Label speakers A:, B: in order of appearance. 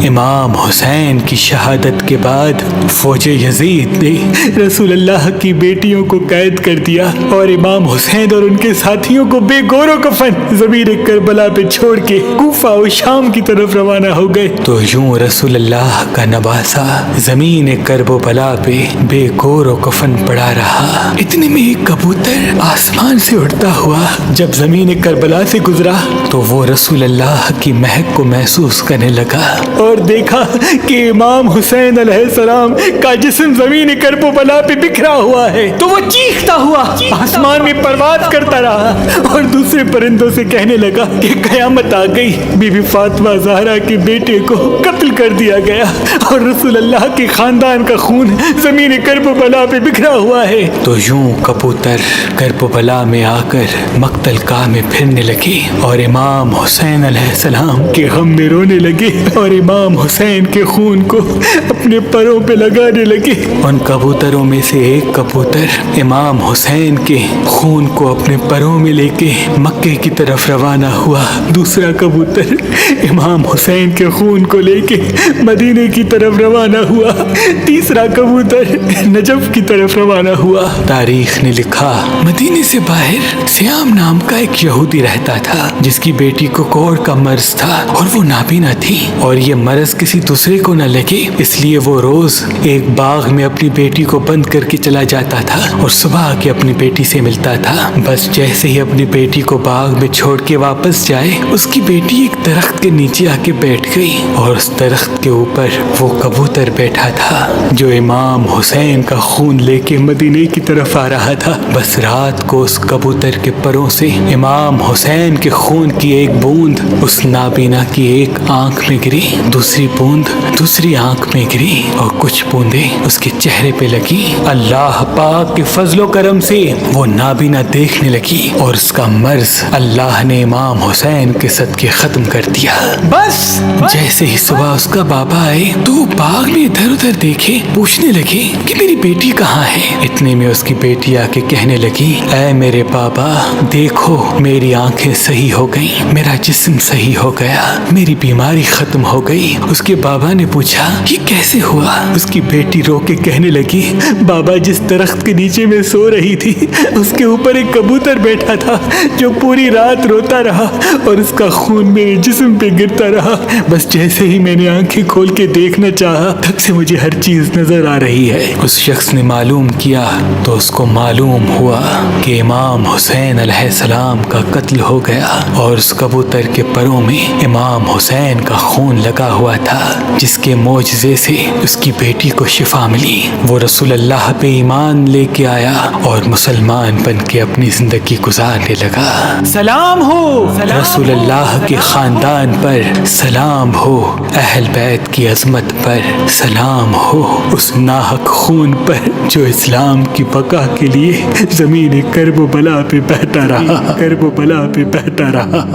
A: امام حسین کی شہادت کے بعد فوج یزید نے رسول اللہ کی بیٹیوں کو قید کر دیا اور امام حسین اور ان کے ساتھیوں کو بے گور و کفن زمین کربلا پہ چھوڑ کے کوفہ و شام کی طرف روانہ ہو گئے۔ تو یوں رسول اللہ کا نواسا زمین کرب و بلا پہ بے گور و کفن پڑا رہا۔ اتنے میں ایک کبوتر آسمان سے اڑتا ہوا جب زمین کربلا سے گزرا تو وہ رسول اللہ کی مہک کو محسوس کرنے لگا اور دیکھا کہ امام حسین علیہ السلام کا جسم زمین کرب و بلا پہ بکھرا ہوا ہے، تو وہ چیختا ہوا آسمان میں پرواز کرتا رہا اور دوسرے پرندوں سے کہنے لگا کہ قیامت آ گئی، بی بی فاطمہ زہرا کے بیٹے کو قتل کر دیا گیا اور رسول اللہ کے خاندان کا خون زمین کرب و بلا پہ بکھرا ہوا ہے۔ تو یوں کبوتر کرب و بلا میں آ کر مقتل گاہ میں پھرنے لگے اور امام حسین علیہ السلام کے غم میں رونے لگے اور امام حسین کے خون کو اپنے پروں پہ لگانے لگے۔ ان کبوتروں میں سے ایک کبوتر امام حسین کے خون کو اپنے پروں میں لے کے مکے کی طرف روانہ ہوا، دوسرا کبوتر امام حسین کے خون کو لے کے مدینے کی طرف روانہ ہوا، تیسرا کبوتر نجف کی طرف روانہ ہوا۔ تاریخ نے لکھا مدینے سے باہر سیام نام کا ایک یہودی رہتا تھا جس کی بیٹی کو کوڑ کا مرض تھا اور وہ نابینا تھی، اور یہ مرض کسی دوسرے کو نہ لگے اس لیے وہ روز ایک باغ میں اپنی بیٹی کو بند کر کے چلا جاتا تھا اور صبح آ کے اپنی بیٹی سے ملتا تھا۔ بس جیسے ہی اپنی بیٹی کو باغ میں چھوڑ کے واپس جائے اس کی بیٹی ایک درخت کے نیچے آ کے بیٹھ گئی اور اس درخت کے اوپر وہ کبوتر بیٹھا تھا جو امام حسین کا خون لے کے مدینے کی طرف آ رہا تھا۔ بس رات کو اس کبوتر کے پروں سے امام حسین کے خون کی ایک بوند اس نابینا کی ایک آنکھ میں گری، دوسری بوند دوسری آنکھ میں گری اور کچھ بوندیں اس کے چہرے پہ لگی۔ اللہ پاک کے فضل و کرم سے وہ نابینا دیکھنے لگی اور اس کا مرض اللہ نے امام حسین کے صدقے ختم کر دیا۔ بس جیسے ہی صبح اس کا بابا آئے تو وہ باغ میں ادھر ادھر دیکھے، پوچھنے لگے کہ میری بیٹی کہاں ہے۔ اتنے میں اس کی بیٹی آ کے کہنے لگی اے میرے بابا دیکھو میری آنکھیں صحیح ہو گئیں، میرا جسم صحیح ہو گیا، میری بیماری ختم ہو گئی۔ اس کے بابا نے پوچھا یہ کیسے ہوا؟ اس کی بیٹی رو کے کہنے لگی بابا جس درخت کے نیچے میں سو رہی تھی اس کے اوپر ایک کبوتر بیٹھا تھا جو پوری رات روتا رہا اور اس کا خون میرے جسم پہ گرتا رہا۔ بس جیسے ہی میں نے آنکھیں کھول کے دیکھنا چاہا تب سے مجھے ہر چیز نظر آ رہی ہے۔ اس شخص نے معلوم کیا تو اس کو معلوم ہوا کہ امام حسین علیہ السلام کا قتل ہو گیا اور اس کبوتر کے پروں میں امام حسین کا خون لگا ہوا تھا جس کے معجزے سے اس کی بیٹی کو شفا ملی۔ وہ رسول اللہ پہ ایمان لے کے آیا اور مسلمان بن کے اپنی زندگی گزارنے لگا۔ سلام ہو رسول اللہ کے خاندان پر، سلام ہو اہل بیت کی عظمت پر، سلام ہو اس ناحق خون پر جو اسلام کی بقا کے لیے زمین کرب و بلا پہ بہتا رہا، کرب و بلا پہ بہتا رہا۔